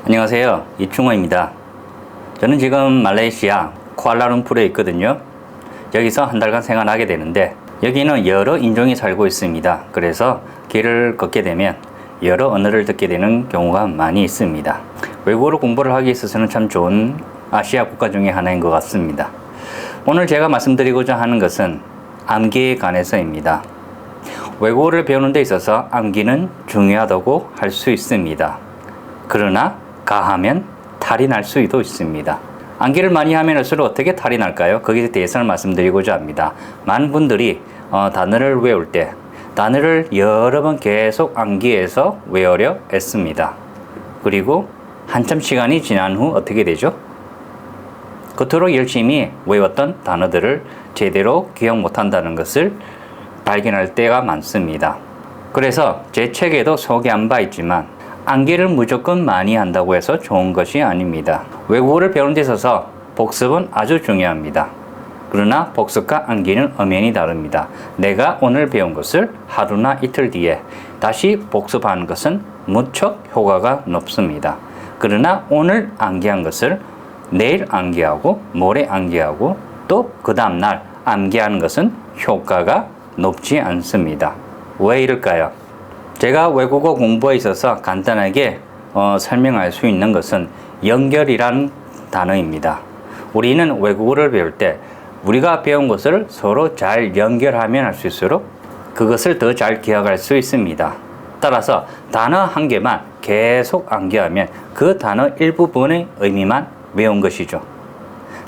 안녕하세요, 이충호입니다. 저는 지금 말레이시아 쿠알라룸푸르에 있거든요. 여기서 한 달간 생활하게 되는데 여기는 여러 인종이 살고 있습니다. 그래서 길을 걷게 되면 여러 언어를 듣게 되는 경우가 많이 있습니다. 외국어로 공부를 하기 있어서는 참 좋은 아시아 국가 중에 하나인 것 같습니다. 오늘 제가 말씀드리고자 하는 것은 암기에 관해서입니다. 외국어를 배우는 데 있어서 암기는 중요하다고 할 수 있습니다. 그러나 가하면 탈이 날 수도 있습니다. 암기를 많이 하면 할수록 어떻게 탈이 날까요? 거기에 대해서는 말씀드리고자 합니다. 많은 분들이 단어를 외울 때 단어를 여러 번 계속 암기해서 외우려 애씁니다. 그리고 한참 시간이 지난 후 어떻게 되죠? 그토록 열심히 외웠던 단어들을 제대로 기억 못한다는 것을 발견할 때가 많습니다. 그래서 제 책에도 소개한 바 있지만 암기를 무조건 많이 한다고 해서 좋은 것이 아닙니다. 외국어를 배우는 데 있어서 복습은 아주 중요합니다. 그러나 복습과 암기는 엄연히 다릅니다. 내가 오늘 배운 것을 하루나 이틀 뒤에 다시 복습하는 것은 무척 효과가 높습니다. 그러나 오늘 암기한 것을 내일 암기하고 모레 암기하고 또 그 다음날 암기하는 것은 효과가 높지 않습니다. 왜 이럴까요? 제가 외국어 공부에 있어서 간단하게 설명할 수 있는 것은 연결이라는 단어입니다. 우리는 외국어를 배울 때 우리가 배운 것을 서로 잘 연결하면 할수록 그것을 더 잘 기억할 수 있습니다. 따라서 단어 한 개만 계속 암기하면 그 단어 일부분의 의미만 외운 것이죠.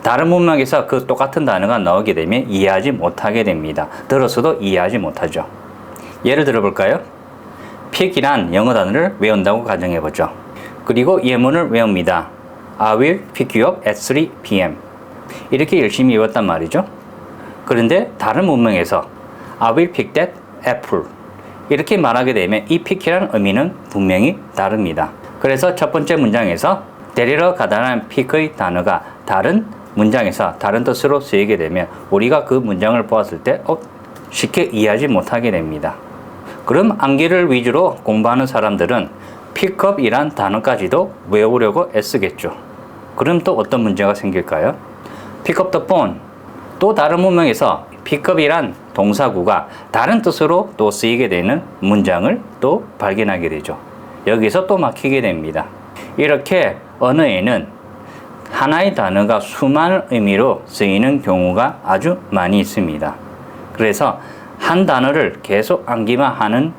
다른 문맥에서 그 똑같은 단어가 나오게 되면 이해하지 못하게 됩니다. 들었어도 이해하지 못하죠. 예를 들어볼까요? pick이란 영어 단어를 외운다고 가정해보죠. 그리고 예문을 외웁니다. I will pick you up at 3 p.m. 이렇게 열심히 외웠단 말이죠. 그런데 다른 문맥에서 I will pick that apple 이렇게 말하게 되면 이 pick이라는 의미는 분명히 다릅니다. 그래서 첫 번째 문장에서 데리러 가다라는 pick의 단어가 다른 문장에서 다른 뜻으로 쓰이게 되면 우리가 그 문장을 보았을 때 쉽게 이해하지 못하게 됩니다. 그럼 암기를 위주로 공부하는 사람들은 pickup이란 단어까지도 외우려고 애쓰겠죠. 그럼 또 어떤 문제가 생길까요? pick up the phone. 또 다른 문맥에서 pickup이란 동사구가 다른 뜻으로 또 쓰이게 되는 문장을 또 발견하게 되죠. 여기서 또 막히게 됩니다. 이렇게 언어에는 하나의 단어가 수많은 의미로 쓰이는 경우가 아주 많이 있습니다. 그래서 한 단어를 계속 암기만 하는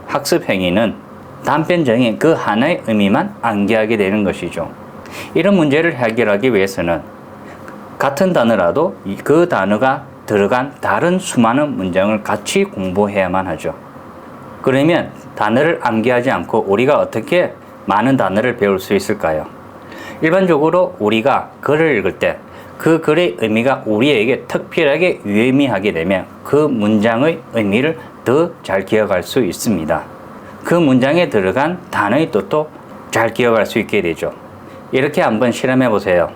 학습 행위는 단편적인 그 하나의 의미만 암기하게 되는 것이죠. 이런 문제를 해결하기 위해서는 같은 단어라도 그 단어가 들어간 다른 수많은 문장을 같이 공부해야만 하죠. 그러면 단어를 암기하지 않고 우리가 어떻게 많은 단어를 배울 수 있을까요? 일반적으로 우리가 글을 읽을 때 그 글의 의미가 우리에게 특별하게 유의미하게 되면 그 문장의 의미를 더 잘 기억할 수 있습니다. 그 문장에 들어간 단어의 뜻도 잘 기억할 수 있게 되죠. 이렇게 한번 실험해 보세요.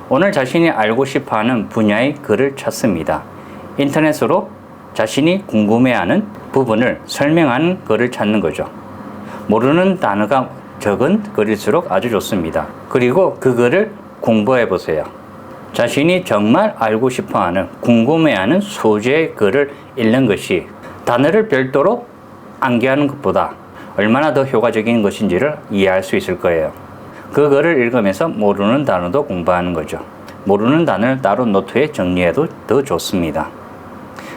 오늘 자신이 알고 싶어하는 분야의 글을 찾습니다. 인터넷으로 자신이 궁금해하는 부분을 설명하는 글을 찾는 거죠. 모르는 단어가 적은 글일수록 아주 좋습니다. 그리고 그 글을 공부해 보세요. 자신이 정말 알고 싶어하는, 궁금해하는 소재의 글을 읽는 것이 단어를 별도로 암기하는 것보다 얼마나 더 효과적인 것인지를 이해할 수 있을 거예요. 그 글을 읽으면서 모르는 단어도 공부하는 거죠. 모르는 단어를 따로 노트에 정리해도 더 좋습니다.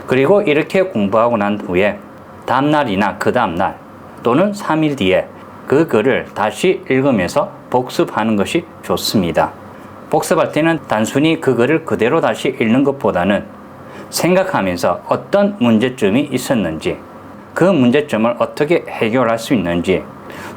그리고 이렇게 공부하고 난 후에 다음날이나 그 다음날 또는 3일 뒤에 그 글을 다시 읽으면서 복습하는 것이 좋습니다. 복습할 때는 단순히 그 글을 그대로 다시 읽는 것보다는 생각하면서 어떤 문제점이 있었는지, 그 문제점을 어떻게 해결할 수 있는지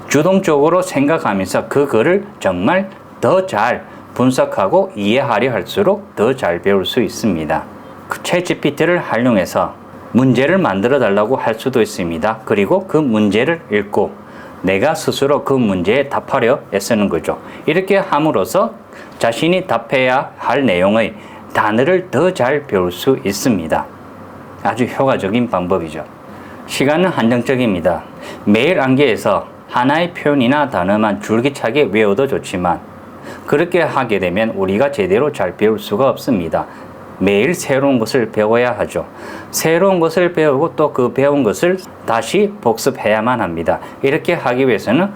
주동적으로 생각하면서 그 글을 정말 더 잘 분석하고 이해하려 할수록 더 잘 배울 수 있습니다. 챗GPT를 활용해서 문제를 만들어 달라고 할 수도 있습니다. 그리고 그 문제를 읽고 내가 스스로 그 문제에 답하려 애쓰는 거죠. 이렇게 함으로써 자신이 답해야 할 내용의 단어를 더 잘 배울 수 있습니다. 아주 효과적인 방법이죠. 시간은 한정적입니다. 매일 암기해서 하나의 표현이나 단어만 줄기차게 외워도 좋지만 그렇게 하게 되면 우리가 제대로 잘 배울 수가 없습니다. 매일 새로운 것을 배워야 하죠. 새로운 것을 배우고 또 그 배운 것을 다시 복습해야만 합니다. 이렇게 하기 위해서는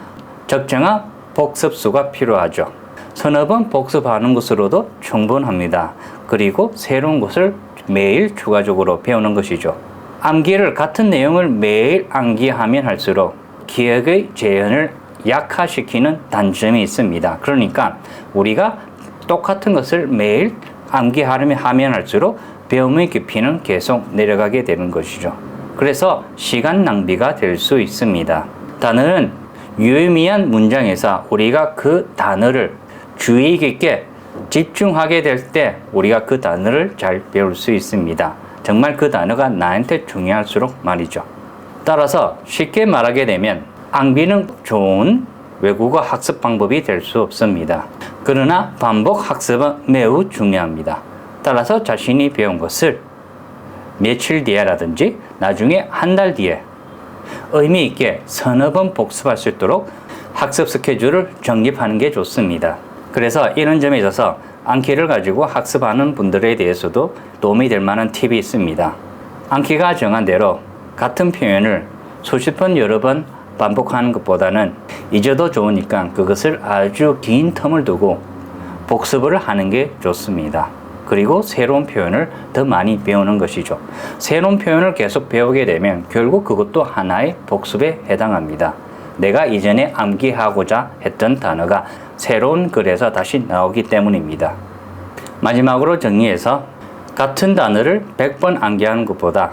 적정한 복습수가 필요하죠. 서너 번 복습하는 것으로도 충분합니다. 그리고 새로운 것을 매일 추가적으로 배우는 것이죠. 암기를 같은 내용을 매일 암기하면 할수록 기억의 재현을 약화시키는 단점이 있습니다. 그러니까 우리가 똑같은 것을 매일 암기하려면 하면 할수록 배움의 깊이는 계속 내려가게 되는 것이죠. 그래서 시간 낭비가 될 수 있습니다. 단어는 유의미한 문장에서 우리가 그 단어를 주의 깊게 집중하게 될 때 우리가 그 단어를 잘 배울 수 있습니다. 정말 그 단어가 나한테 중요할수록 말이죠. 따라서 쉽게 말하게 되면 암기는 좋은 외국어 학습 방법이 될 수 없습니다. 그러나 반복 학습은 매우 중요합니다. 따라서 자신이 배운 것을 며칠 뒤에라든지 나중에 한 달 뒤에 의미 있게 서너 번 복습할 수 있도록 학습 스케줄을 정립하는 게 좋습니다. 그래서 이런 점에 있어서 암기를 가지고 학습하는 분들에 대해서도 도움이 될 만한 팁이 있습니다. 암기가 정한 대로 같은 표현을 수십 번 여러 번 반복하는 것보다는 잊어도 좋으니까 그것을 아주 긴 텀을 두고 복습을 하는 게 좋습니다. 그리고 새로운 표현을 더 많이 배우는 것이죠. 새로운 표현을 계속 배우게 되면 결국 그것도 하나의 복습에 해당합니다. 내가 이전에 암기하고자 했던 단어가 새로운 글에서 다시 나오기 때문입니다. 마지막으로 정리해서 같은 단어를 100번 암기하는 것보다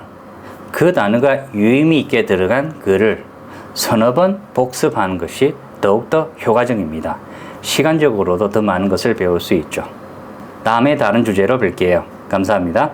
그 단어가 유의미 있게 들어간 글을 서너 번 복습하는 것이 더욱더 효과적입니다. 시간적으로도 더 많은 것을 배울 수 있죠. 다음에 다른 주제로 뵐게요. 감사합니다.